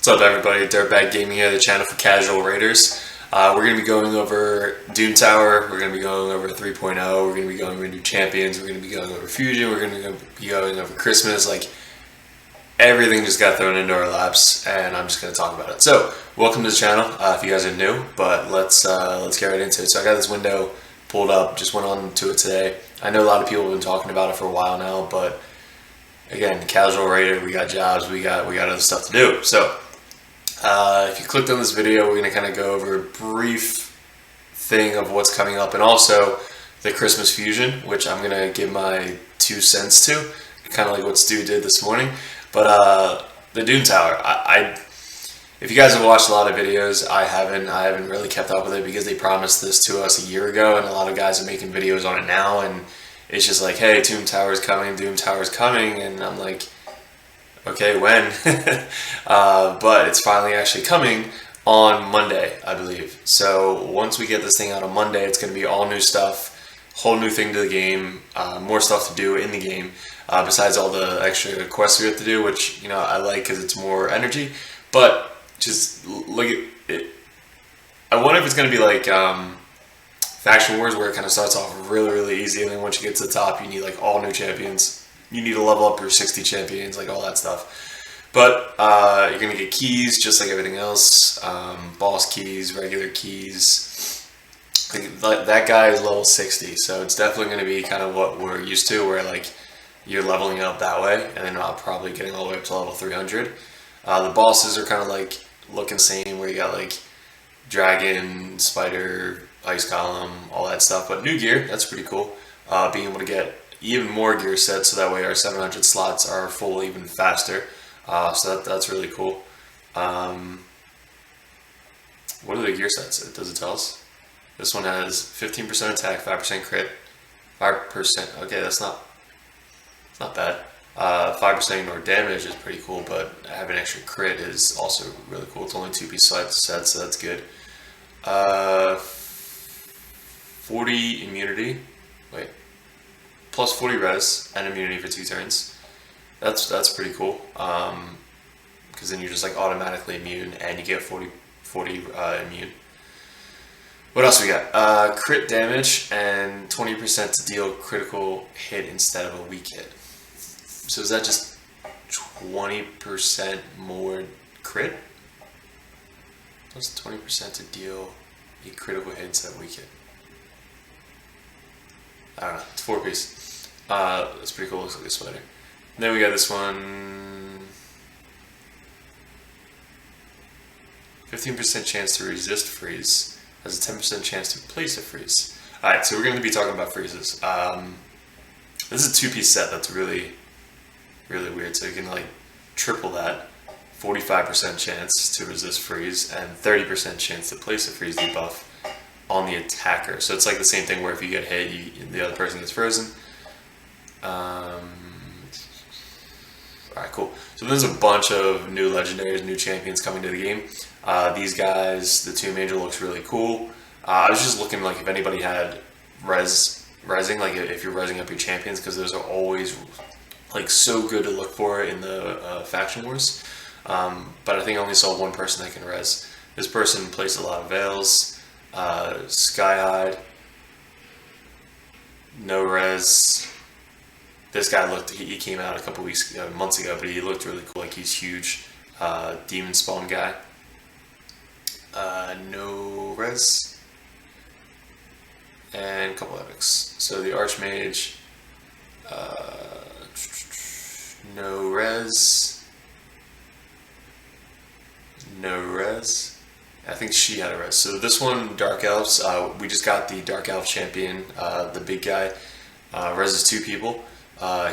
What's up, everybody? Dirtbag Gaming here, the channel for casual raiders. We're going to be going over Doom Tower, we're going to be going over 3.0, we're going to be going over new champions, we're going to be going over Fusion, we're going to be going over Christmas. Like, everything just got thrown into our laps, and I'm just going to talk about it. So, welcome to the channel, if you guys are new, but let's get right into it. So I got this window pulled up, just went on to it today. I know a lot of people have been talking about it for a while now, but again, casual raider, we got jobs, we got other stuff to do. So, if you clicked on this video, we're going to kind of go over a brief thing of what's coming up, and also the Christmas Fusion, which I'm going to give my 2 cents to, kind of like what Stu did this morning. But the Doom Tower, if you guys have watched a lot of videos, I haven't really kept up with it because they promised this to us a year ago, and a lot of guys are making videos on it now, and it's just like, hey, Doom Tower's coming, and I'm like, okay, when? But it's finally actually coming on Monday, I believe. So once we get this thing out on Monday, it's going to be all new stuff, whole new thing to the game, more stuff to do in the game, besides all the extra quests we have to do, which, you know, I like because it's more energy. But just look at it. I wonder if it's going to be like Faction Wars, where it kind of starts off really, really easy, and then once you get to the top, you need like all new champions. You need to level up your 60 champions, like all that stuff. But you're going to get keys, just like everything else. Boss keys, regular keys. Like, that guy is level 60, so it's definitely going to be kind of what we're used to, where like you're leveling up that way, and then probably getting all the way up to level 300. The bosses are kind of like looking the same, where you got like dragon, spider, ice golem, all that stuff. But new gear, that's pretty cool. Being able to get even more gear sets, so that way our 700 slots are full even faster. So that's really cool. What are the gear sets? Does it tell us? This one has 15% attack, 5% crit, 5%. Okay, that's not bad. 5% ignore damage is pretty cool, but having extra crit is also really cool. It's only 2-piece set, so that's good. 40 immunity. Wait. Plus 40 res and immunity for 2 turns. That's pretty cool. Because then you're just like automatically immune, and you get 40 immune. What else we got? Crit damage and 20% to deal critical hit instead of a weak hit. So is that just 20% more crit? Plus 20% to deal a critical hit instead of a weak hit. I don't know. It's 4-piece. That's pretty cool. Looks like a spider. And then we got this one. 15% chance to resist freeze. Has a 10% chance to place a freeze. Alright, so we're going to be talking about freezes. This is a 2-piece set that's really, really weird. So you can like triple that. 45% chance to resist freeze and 30% chance to place a freeze debuff on the attacker. So it's like the same thing where if you get hit, the other person gets frozen. Alright, cool. So there's a bunch of new legendaries, new champions coming to the game. These guys, the Tomb Angel looks really cool. I was just looking like if anybody had resing, like if you're resing up your champions, because those are always like so good to look for in the Faction Wars. But I think I only saw one person that can res. This person placed a lot of veils. Skyhide, no res. This guy looked, he came out a couple months ago, but he looked really cool, like he's huge. Demon spawn guy. No res. And a couple epics. So the Archmage, no res. No res. I think she had a res. So this one, Dark Elves, we just got the Dark Elf champion, the big guy. Reses 2 people.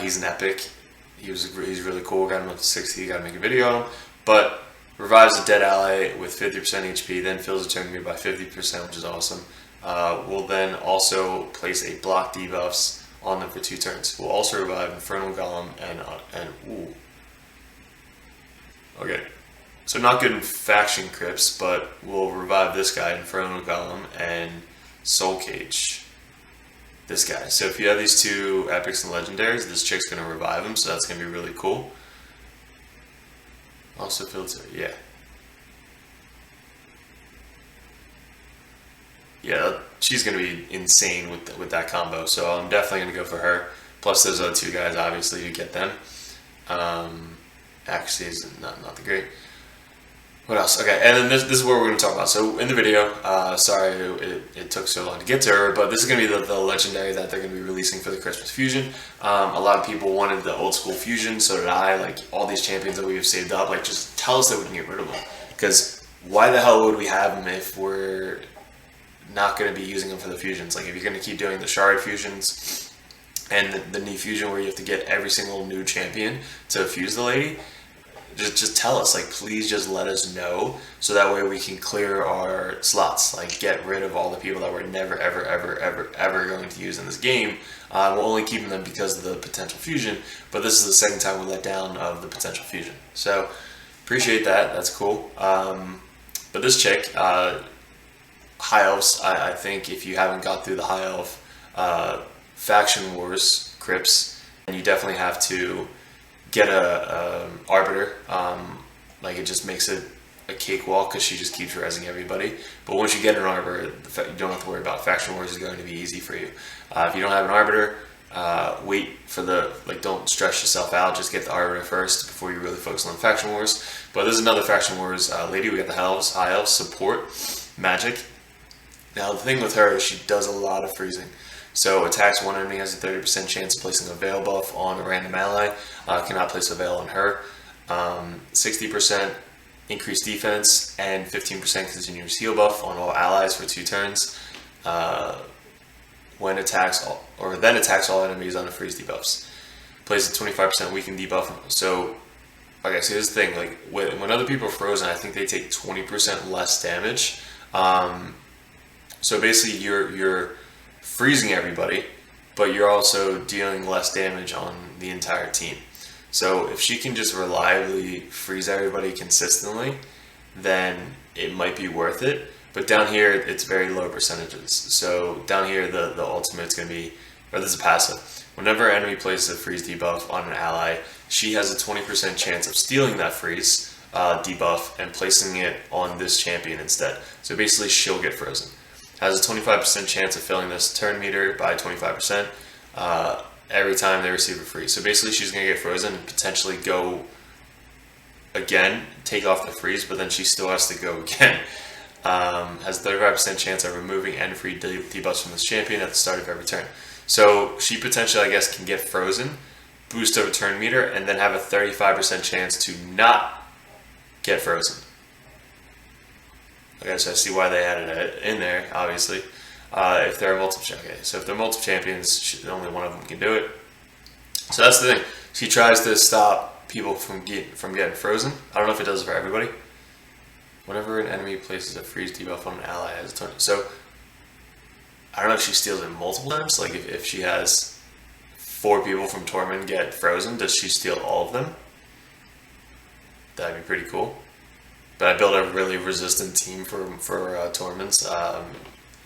He's an epic. He's really cool. Got him up to 60. Got to make a video on him. But revives a dead ally with 50% HP, then fills a turn meter by 50%, which is awesome. We'll then also place a block debuffs on them for 2 turns. We'll also revive Infernal Golem and ooh. Okay. So not good in faction crypts, but we'll revive this guy, Infernal Golem, and Soul Cage. This guy. So if you have these 2 epics and legendaries, this chick's going to revive him, so that's going to be really cool. Also filter, yeah. yeah, she's going to be insane with that combo. So I'm definitely going to go for her. Plus those other two guys, obviously, you get them. Actually, is not the great. What else? Okay, and then this is what we're going to talk about. So in the video, sorry it took so long to get to her, but this is going to be the legendary that they're going to be releasing for the Christmas Fusion. A lot of people wanted the old school Fusion, so did I. Like, all these champions that we have saved up, like, just tell us that we can get rid of them. Because why the hell would we have them if we're not going to be using them for the fusions? Like, if you're going to keep doing the shard fusions and the knee fusion where you have to get every single new champion to fuse the lady, just tell us, like, please just let us know, so that way we can clear our slots, like, get rid of all the people that we're never ever going to use in this game. We're only keeping them because of the potential fusion, but this is the second time we let down of the potential fusion, so appreciate that. That's cool. But this chick, High Elves, I think if you haven't got through the High Elf Faction Wars crypts, then you definitely have to get a Arbiter. Like, it just makes it a cakewalk because she just keeps rezzing everybody. But once you get an Arbiter, you don't have to worry about Faction Wars. Is going to be easy for you. If you don't have an Arbiter, wait for the, like, don't stress yourself out. Just get the Arbiter first before you really focus on Faction Wars. But there's another Faction Wars lady. We got the High Elves support magic. Now the thing with her is she does a lot of freezing. So attacks one enemy, has a 30% chance of placing a Veil buff on a random ally. Cannot place a Veil on her. 60% increased defense and 15% continuous heal buff on all allies for 2 turns. When attacks then attacks all enemies on a freeze debuffs. Places 25% weaken debuff. So, okay, so here's the thing. Like, when other people are frozen, I think they take 20% less damage. So basically, you're freezing everybody, but you're also dealing less damage on the entire team. So if she can just reliably freeze everybody consistently, then it might be worth it. But down here, it's very low percentages. So down here, the ultimate's going to be, or this is passive. Whenever an enemy places a freeze debuff on an ally, she has a 20% chance of stealing that freeze debuff and placing it on this champion instead. So basically, she'll get frozen. Has a 25% chance of filling this turn meter by 25% every time they receive a freeze. So basically, she's going to get frozen and potentially go again, take off the freeze, but then she still has to go again. Has a 35% chance of removing end-free debuffs from this champion at the start of every turn. So she potentially, I guess, can get frozen, boost her turn meter, and then have a 35% chance to not get frozen. Okay, so I see why they added it in there, obviously. If there are multiple, okay, so if there are multiple champions, only one of them can do it. So that's the thing. She tries to stop people from getting frozen. I don't know if it does it for everybody. Whenever an enemy places a freeze debuff on an ally as a turn, so I don't know if she steals it multiple times. Like, if she has 4 people from Torment get frozen, does she steal all of them? That'd be pretty cool. But I built a really resistant team for Torments.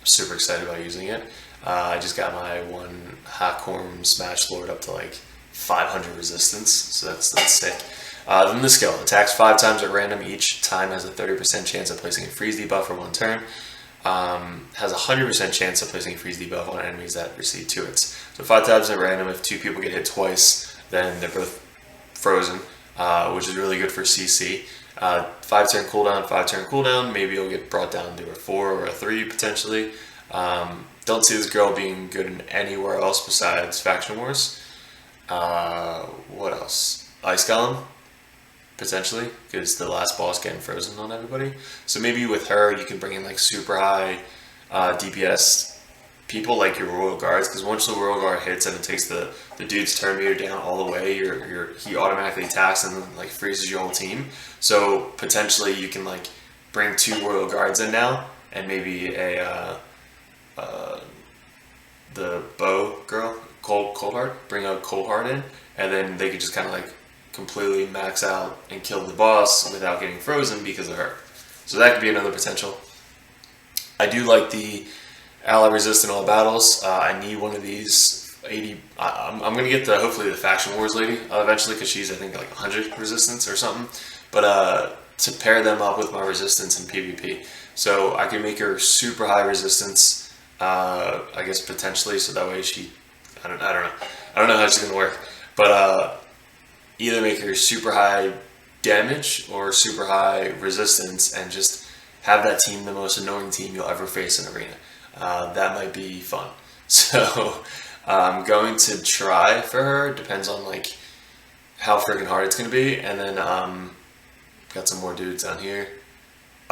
Super excited about using it. I just got my one Hakorm Smash Lord up to like 500 resistance, so that's sick. Then the skill attacks 5 times at random. Each time has a 30% chance of placing a freeze debuff for 1 turn. Has a 100% chance of placing a freeze debuff on enemies that receive 2 hits. So 5 times at random. If 2 people get hit twice, then they're both frozen, which is really good for CC. 5 turn cooldown, 5 turn cooldown. Maybe it'll get brought down to a 4 or a 3 potentially. Don't see this girl being good in anywhere else besides Faction Wars. What else? Ice Golem, potentially, because the last boss getting frozen on everybody. So maybe with her, you can bring in like super high DPS people like your Royal Guards, because once the Royal Guard hits and it takes the dude's turn meter down all the way, he automatically attacks and then like freezes your whole team. So potentially you can like bring 2 Royal Guards in now, and maybe the bow girl, Coldheart, bring a Coldheart in, and then they could just kind of like completely max out and kill the boss without getting frozen because of her. So that could be another potential. I do like the ally resistant all battles. I need one of these 80. I'm going to get hopefully the Faction Wars lady eventually, because she's I think like 100 resistance or something. But to pair them up with my resistance in PvP. So I can make her super high resistance, I guess potentially, so that way I don't know. I don't know how she's gonna work, but either make her super high damage or super high resistance, and just have that team the most annoying team you'll ever face in arena. That might be fun. So I'm going to try for her. Depends on like how freaking hard it's gonna be, and then got some more dudes down here.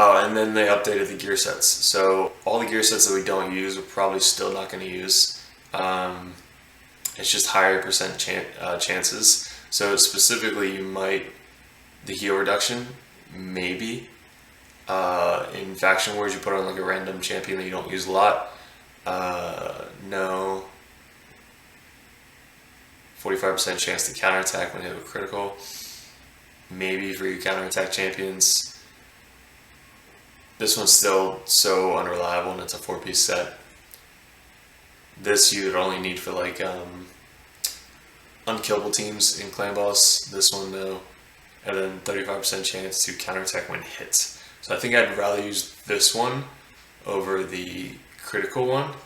Oh, and then they updated the gear sets. So all the gear sets that we don't use, we're probably still not going to use. It's just higher percent chances. So specifically, the heal reduction, maybe. In faction wars, you put on like a random champion that you don't use a lot. No. 45% chance to counterattack when hit with critical. Maybe for your counterattack champions. This one's still so unreliable, and it's a 4-piece set. This you would only need for like unkillable teams in Clan Boss. This one though, and then 35% chance to counterattack when hit. So I think I'd rather use this one over the critical one,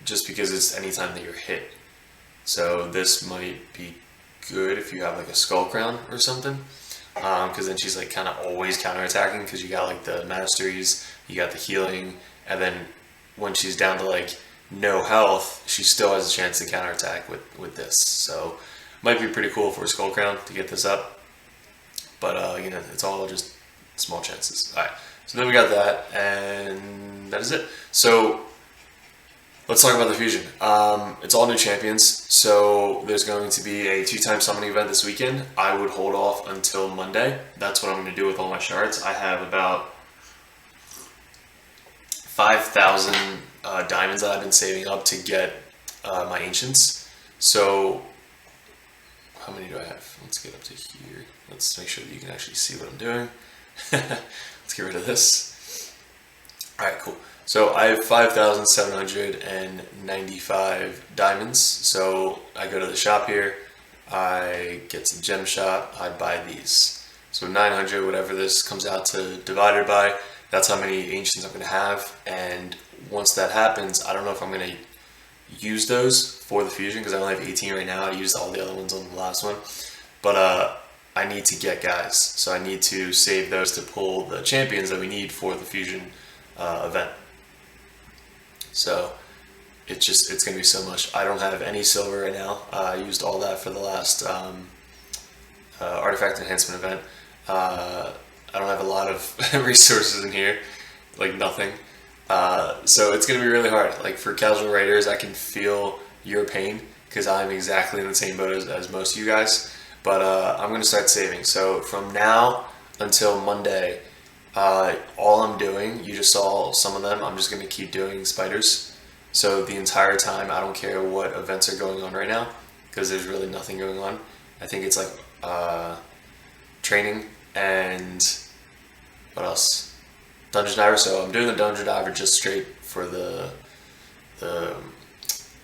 just because it's anytime that you're hit. So this might be good if you have like a skull crown or something. Because then she's like kind of always counterattacking, because you got like the masteries, you got the healing, and then when she's down to like no health, she still has a chance to counterattack with this. So might be pretty cool for a skull crown to get this up, but you know, it's all just small chances. All right, so then we got that, and that is it. So let's talk about the fusion. It's all new champions, so there's going to be a 2-time summoning event this weekend. I would hold off until Monday. That's what I'm going to do with all my shards. I have about 5,000 diamonds that I've been saving up to get my ancients. So how many do I have? Let's get up to here. Let's make sure that you can actually see what I'm doing. Let's get rid of this. All right, cool. So I have 5,795 diamonds. So I go to the shop here, I get some gem shop, I buy these. So 900, whatever this comes out to divided by, that's how many ancients I'm going to have. And once that happens, I don't know if I'm going to use those for the fusion, because I only have 18 right now. I used all the other ones on the last one. But I need to get guys. So I need to save those to pull the champions that we need for the fusion event. So it's going to be so much. I don't have any silver right now. I used all that for the last artifact enhancement event. I don't have a lot of resources in here, like nothing. So it's going to be really hard. Like for casual raiders, I can feel your pain, because I'm exactly in the same boat as most of you guys. But I'm going to start saving. So from now until Monday, all I'm doing, you just saw some of them, I'm just going to keep doing spiders. So the entire time, I don't care what events are going on right now, because there's really nothing going on. I think it's like training and what else? Dungeon Diver. So I'm doing the Dungeon Diver just straight for the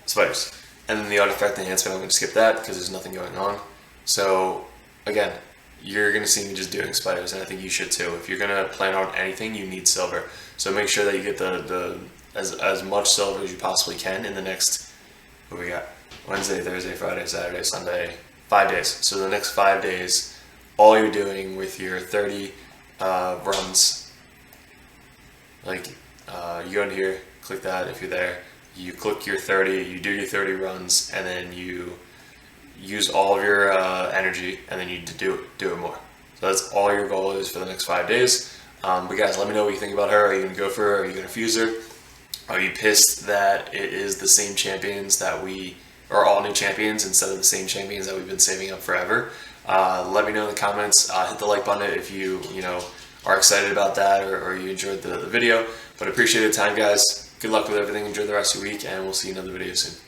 spiders. And then the artifact enhancement, I'm going to skip that because there's nothing going on. So again, you're going to see me just doing spiders, and I think you should too. If you're going to plan on anything, you need silver. So make sure that you get as much silver as you possibly can in the next, what we got? Wednesday, Thursday, Friday, Saturday, Sunday, 5 days. So the next 5 days, all you're doing with your 30 runs, like you go into here, click that if you're there, you click your 30, you do your 30 runs, and then you use all of your energy, and then you do it more. So that's all your goal is for the next 5 days. But guys, let me know what you think about her. Are you going to go for her? Are you going to fuse her? Are you pissed that it is the same champions that are all new champions instead of the same champions that we've been saving up forever? Let me know in the comments. Hit the like button if you are excited about that, or you enjoyed the video. But appreciate the time, guys. Good luck with everything. Enjoy the rest of your week, and we'll see you in another video soon.